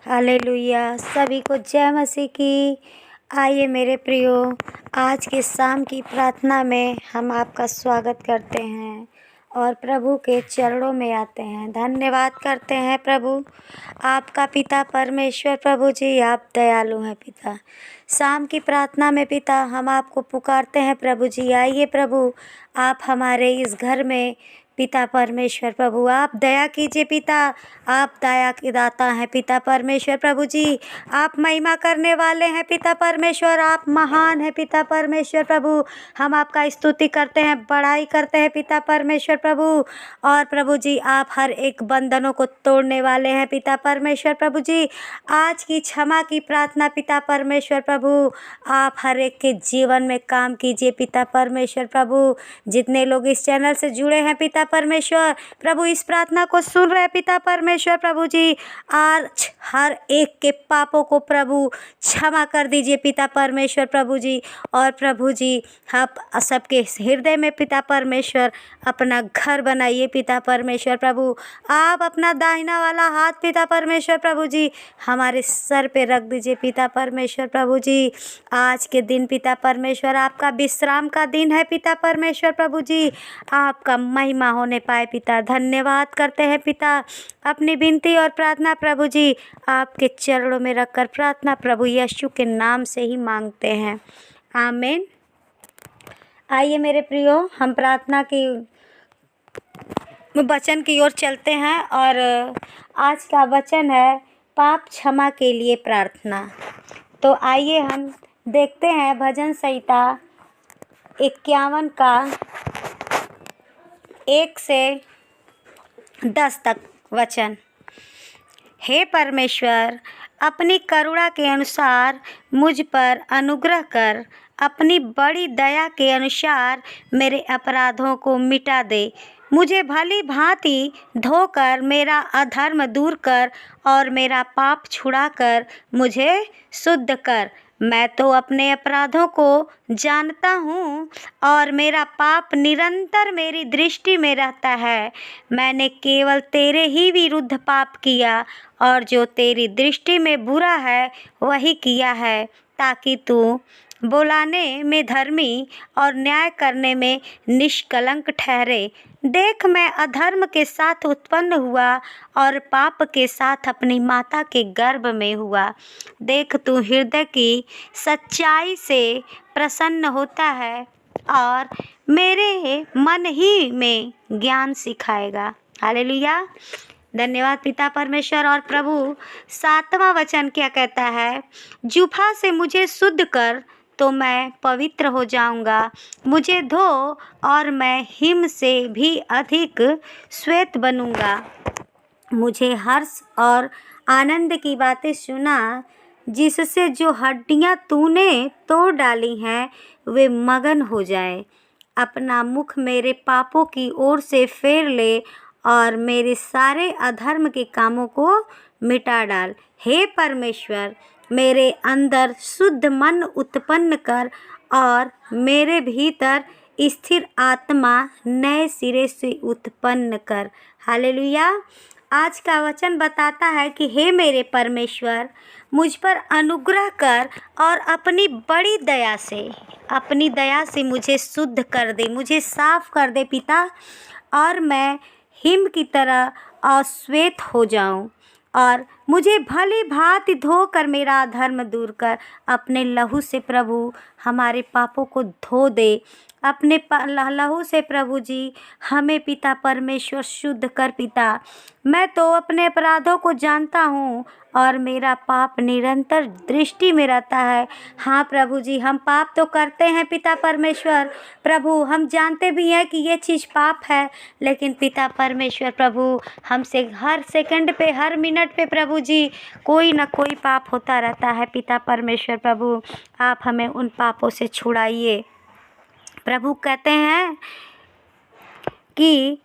Hallelujah. सभी को जय मसीह की। आइए मेरे प्रियो, आज के शाम की प्रार्थना में हम आपका स्वागत करते हैं और प्रभु के चरणों में आते हैं। धन्यवाद करते हैं प्रभु, आपका पिता परमेश्वर। प्रभु जी आप दयालु हैं पिता। शाम की प्रार्थना में पिता हम आपको पुकारते हैं प्रभु जी। आइए प्रभु, आप हमारे इस घर में पिता परमेश्वर। प्रभु आप दया कीजिए पिता, आप दया के दाता हैं पिता परमेश्वर। प्रभु जी आप महिमा करने वाले हैं पिता परमेश्वर, आप महान हैं पिता परमेश्वर। प्रभु हम आपका स्तुति करते हैं, बड़ाई करते हैं पिता परमेश्वर प्रभु। और प्रभु जी आप हर एक बंधनों को तोड़ने वाले हैं पिता परमेश्वर। प्रभु जी आज की क्षमा की प्रार्थना पिता परमेश्वर प्रभु, आप हर एक के जीवन में काम कीजिए पिता परमेश्वर प्रभु। जितने लोग इस चैनल से जुड़े हैं पिता परमेश्वर प्रभु, इस प्रार्थना को सुन रहे पिता परमेश्वर प्रभु जी, आज हर एक के पापों को प्रभु क्षमा कर दीजिए पिता परमेश्वर प्रभु जी। और प्रभु जी आप सबके हृदय में पिता परमेश्वर अपना घर बनाइए पिता परमेश्वर प्रभु। आप अपना दाहिना वाला हाथ पिता परमेश्वर प्रभु जी हमारे सर पे रख दीजिए पिता परमेश्वर प्रभु जी। आज के दिन पिता परमेश्वर आपका विश्राम का दिन है पिता परमेश्वर प्रभु जी, आपका महिमा होने पाए पिता। धन्यवाद करते हैं पिता, अपनी विनती और प्रार्थना प्रभु जी आपके चरणों में रखकर प्रार्थना प्रभु यीशु के नाम से ही मांगते हैं, आमीन। आइए मेरे प्रियो, हम प्रार्थना की वचन की ओर चलते हैं और आज का वचन है पाप क्षमा के लिए प्रार्थना। तो आइए हम देखते हैं भजन संहिता 51 का 1 से 10 तक वचन। हे परमेश्वर, अपनी करुणा के अनुसार मुझ पर अनुग्रह कर, अपनी बड़ी दया के अनुसार मेरे अपराधों को मिटा दे। मुझे भली भांति धोकर मेरा अधर्म दूर कर और मेरा पाप छुड़ाकर मुझे शुद्ध कर। मैं तो अपने अपराधों को जानता हूँ और मेरा पाप निरंतर मेरी दृष्टि में रहता है। मैंने केवल तेरे ही विरुद्ध पाप किया और जो तेरी दृष्टि में बुरा है वही किया है, ताकि तू बुलाने में धर्मी और न्याय करने में निष्कलंक ठहरे। देख, मैं अधर्म के साथ उत्पन्न हुआ और पाप के साथ अपनी माता के गर्भ में हुआ। देख, तू हृदय की सच्चाई से प्रसन्न होता है और मेरे मन ही में ज्ञान सिखाएगा। हालेलुया। धन्यवाद पिता परमेश्वर। और प्रभु 7वां वचन क्या कहता है? जूफा से मुझे शुद्ध कर तो मैं पवित्र हो जाऊंगा। मुझे धो और मैं हिम से भी अधिक श्वेत बनूंगा। मुझे हर्ष और आनंद की बातें सुना, जिससे जो हड्डियां तूने तोड़ डाली हैं वे मगन हो जाए। अपना मुख मेरे पापों की ओर से फेर ले और मेरे सारे अधर्म के कामों को मिटा डाल। हे परमेश्वर, मेरे अंदर शुद्ध मन उत्पन्न कर और मेरे भीतर स्थिर आत्मा नए सिरे से उत्पन्न कर। हालेलुया। आज का वचन बताता है कि हे मेरे परमेश्वर, मुझ पर अनुग्रह कर और अपनी बड़ी दया से, अपनी दया से मुझे शुद्ध कर दे, मुझे साफ कर दे पिता, और मैं हिम की तरह अश्वेत हो जाऊं। और मुझे भली भांति धोकर मेरा अधर्म दूर कर। अपने लहू से प्रभु हमारे पापों को धो दे। अपने लहू से प्रभु जी हमें पिता परमेश्वर शुद्ध कर पिता। मैं तो अपने अपराधों को जानता हूँ और मेरा पाप निरंतर दृष्टि में रहता है। हाँ प्रभु जी, हम पाप तो करते हैं पिता परमेश्वर प्रभु, हम जानते भी हैं कि ये चीज़ पाप है, लेकिन पिता परमेश्वर प्रभु हमसे हर सेकंड पे, हर मिनट पे प्रभु जी कोई ना कोई पाप होता रहता है पिता परमेश्वर प्रभु। आप हमें उन पापों से छुड़ाइए। प्रभु कहते हैं कि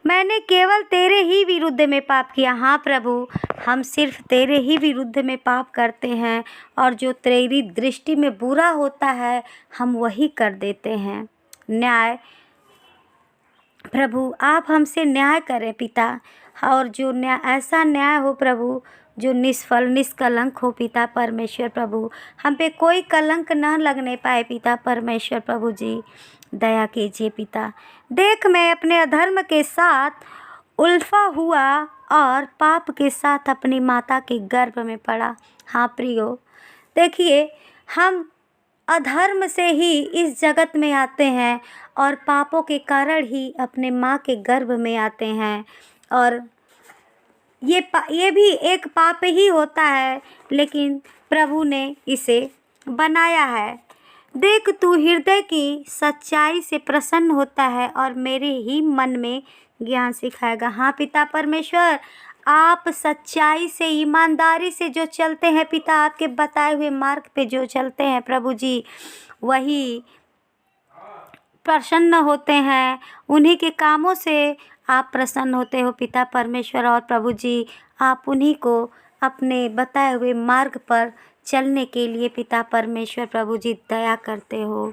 मैंने केवल तेरे ही विरुद्ध में पाप किया। हाँ प्रभु, हम सिर्फ तेरे ही विरुद्ध में पाप करते हैं और जो तेरी दृष्टि में बुरा होता है हम वही कर देते हैं। न्याय प्रभु आप हमसे न्याय करें पिता। और जो ऐसा न्याय हो प्रभु जो निष्फल निष्कलंक हो पिता परमेश्वर प्रभु। हम पे कोई कलंक ना लगने पाए पिता परमेश्वर प्रभु जी, दया कीजिए पिता। देख मैं अपने अधर्म के साथ उल्फा हुआ और पाप के साथ अपनी माता के गर्भ में पड़ा। हाँ प्रियो, देखिए हम अधर्म से ही इस जगत में आते हैं और पापों के कारण ही अपने माँ के गर्भ में आते हैं। और ये भी एक पाप ही होता है, लेकिन प्रभु ने इसे बनाया है। देख तू हृदय की सच्चाई से प्रसन्न होता है और मेरे ही मन में ज्ञान सिखाएगा। हाँ पिता परमेश्वर, आप सच्चाई से ईमानदारी से जो चलते हैं पिता, आपके बताए हुए मार्ग पे जो चलते हैं प्रभु जी, वही प्रसन्न होते हैं। उन्हीं के कामों से आप प्रसन्न होते हो पिता परमेश्वर। और प्रभु जी आप उन्हीं को अपने बताए हुए मार्ग पर चलने के लिए पिता परमेश्वर प्रभु जी दया करते हो।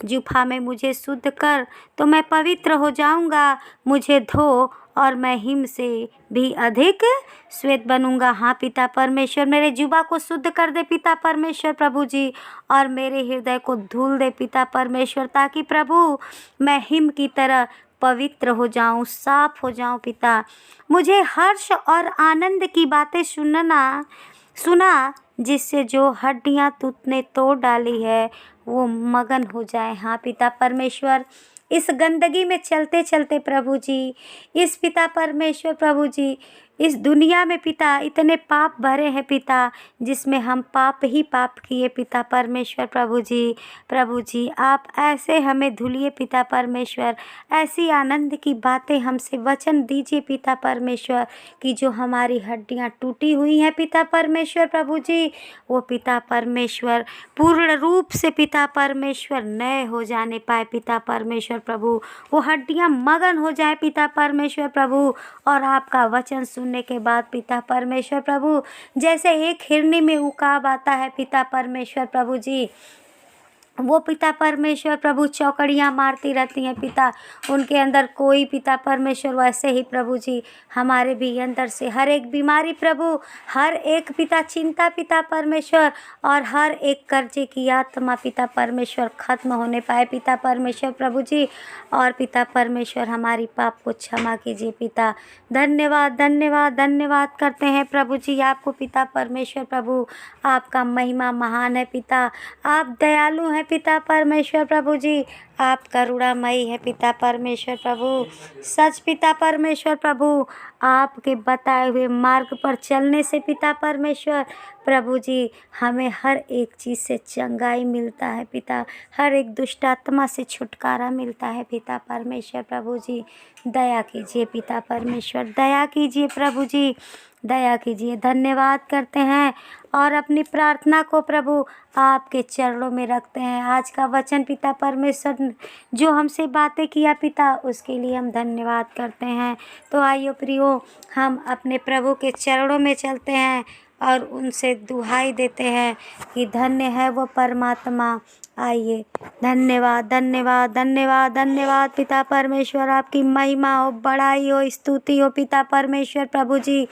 जुफा में मुझे शुद्ध कर तो मैं पवित्र हो जाऊंगा, मुझे धो और मैं हिम से भी अधिक श्वेत बनूंगा। हाँ पिता परमेश्वर, मेरे जुबा को शुद्ध कर दे पिता परमेश्वर प्रभु जी, और मेरे हृदय को धुल दे पिता परमेश्वर, ताकि प्रभु मैं हिम की तरह पवित्र हो जाऊं, साफ हो जाऊं पिता। मुझे हर्ष और आनंद की बातें सुना, जिससे जो हड्डियां तूने तोड़ डाली है वो मगन हो जाए। हाँ पिता परमेश्वर, इस गंदगी में चलते चलते प्रभु जी, इस पिता परमेश्वर प्रभु जी, इस दुनिया में पिता इतने पाप भरे हैं पिता, जिसमें हम पाप ही पाप किए पिता परमेश्वर प्रभु जी। प्रभु जी आप ऐसे हमें धुलिए पिता परमेश्वर, ऐसी आनंद की बातें हमसे वचन दीजिए पिता परमेश्वर, कि जो हमारी हड्डियां टूटी हुई हैं पिता परमेश्वर प्रभु जी, वो पिता परमेश्वर पूर्ण रूप से पिता परमेश्वर नए हो जाने पाए पिता परमेश्वर प्रभु। वो हड्डियां मगन हो जाए पिता परमेश्वर प्रभु, और आपका वचन सुनने के बाद पिता परमेश्वर प्रभु, जैसे एक हिरनी में उकाब आता है पिता परमेश्वर प्रभु जी, वो पिता परमेश्वर प्रभु चौकड़ियाँ मारती रहती हैं पिता, उनके अंदर कोई पिता परमेश्वर, वैसे ही प्रभु जी हमारे भी अंदर से हर एक बीमारी प्रभु, हर एक पिता चिंता पिता परमेश्वर, और हर एक कर्जे की आत्मा पिता परमेश्वर खत्म होने पाए पिता परमेश्वर प्रभु जी। और पिता परमेश्वर हमारी पाप को क्षमा कीजिए पिता। धन्यवाद धन्यवाद धन्यवाद करते हैं प्रभु जी आपको पिता परमेश्वर प्रभु। आपका महिमा महान है पिता, आप दयालु हैं पिता परमेश्वर प्रभु जी, आप करुणामयी है पिता परमेश्वर प्रभु। सच पिता परमेश्वर प्रभु, आपके बताए हुए मार्ग पर चलने से पिता परमेश्वर प्रभु जी हमें हर एक चीज़ से चंगाई मिलता है पिता, हर एक दुष्ट आत्मा से छुटकारा मिलता है पिता परमेश्वर प्रभु जी। दया कीजिए पिता परमेश्वर, दया कीजिए प्रभु जी, दया कीजिए। धन्यवाद करते हैं और अपनी प्रार्थना को प्रभु आपके चरणों में रखते हैं। आज का वचन पिता परमेश्वर जो हमसे बातें किया पिता, उसके लिए हम धन्यवाद करते हैं। तो आइए प्रियो, हम अपने प्रभु के चरणों में चलते हैं और उनसे दुहाई देते हैं कि धन्य है वो परमात्मा। आइए, धन्यवाद धन्यवाद धन्यवाद धन्यवाद पिता परमेश्वर, आपकी महिमा हो, बड़ाई हो, स्तुति हो पिता परमेश्वर प्रभु जी।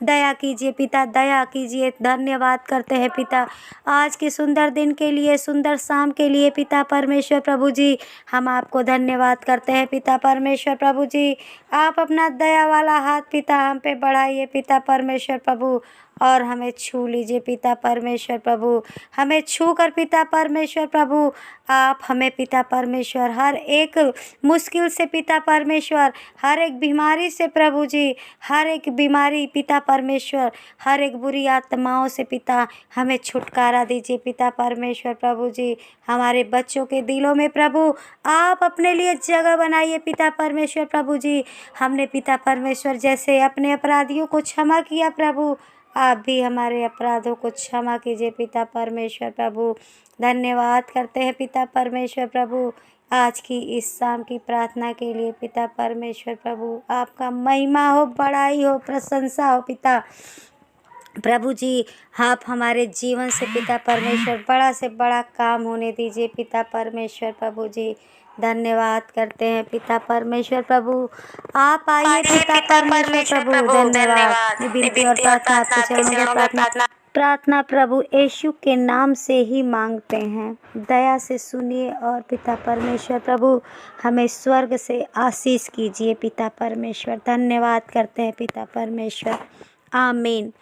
दया कीजिए पिता, दया कीजिए। धन्यवाद करते हैं पिता आज के सुंदर दिन के लिए, सुंदर शाम के लिए पिता परमेश्वर प्रभु जी। हम आपको धन्यवाद करते हैं पिता परमेश्वर प्रभु जी। आप अपना दया वाला हाथ पिता हम पे बढ़ाइए पिता परमेश्वर प्रभु, और हमें छू लीजिए पिता परमेश्वर प्रभु। हमें छू कर पिता परमेश्वर प्रभु आप हमें पिता परमेश्वर हर एक मुश्किल से पिता परमेश्वर, हर एक बीमारी से प्रभु जी, हर एक बीमारी पिता परमेश्वर, हर एक बुरी आत्माओं से पिता हमें छुटकारा दीजिए पिता परमेश्वर प्रभु जी। हमारे बच्चों के दिलों में प्रभु आप अपने लिए जगह बनाइए पिता परमेश्वर प्रभु जी। हमने पिता परमेश्वर जैसे अपने अपराधियों को क्षमा किया प्रभु, आप भी हमारे अपराधों को क्षमा कीजिए पिता परमेश्वर प्रभु। धन्यवाद करते हैं पिता परमेश्वर प्रभु आज की इस शाम की प्रार्थना के लिए पिता परमेश्वर प्रभु। आपका महिमा हो, बड़ाई हो, प्रशंसा हो पिता। प्रभु जी आप हमारे जीवन से पिता परमेश्वर बड़ा से बड़ा काम होने दीजिए पिता परमेश्वर। प्रभु जी धन्यवाद करते हैं पिता परमेश्वर। प्रभु आप आइए पिता परमेश्वर। प्रभु धन्यवाद। ये विनती और प्रार्थना आपके चरणों में प्रार्थना प्रभु यीशु के नाम से ही मांगते हैं। दया से सुनिए और पिता परमेश्वर प्रभु हमें स्वर्ग से आशीष कीजिए पिता परमेश्वर। धन्यवाद करते हैं पिता परमेश्वर। आमीन।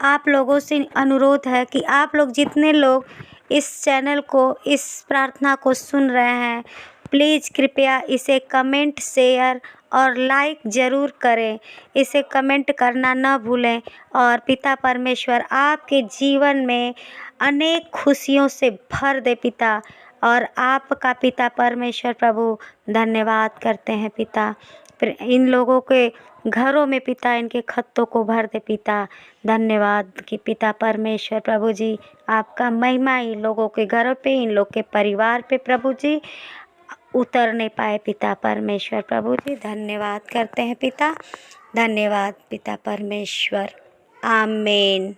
आप लोगों से अनुरोध है कि आप लोग जितने लोग इस चैनल को, इस प्रार्थना को सुन रहे हैं, प्लीज़ कृपया इसे कमेंट, शेयर और लाइक ज़रूर करें। इसे कमेंट करना न भूलें और पिता परमेश्वर आपके जीवन में अनेक खुशियों से भर दे पिता। और आपका पिता परमेश्वर प्रभु धन्यवाद करते हैं पिता। इन लोगों के घरों में पिता इनके खत्तों को भर दे पिता। धन्यवाद कि पिता परमेश्वर प्रभु जी आपका महिमा इन लोगों के घरों पे, इन लोग के परिवार पे प्रभु जी उतरने पाए पिता परमेश्वर। प्रभु जी धन्यवाद करते हैं पिता। धन्यवाद पिता परमेश्वर। आमीन।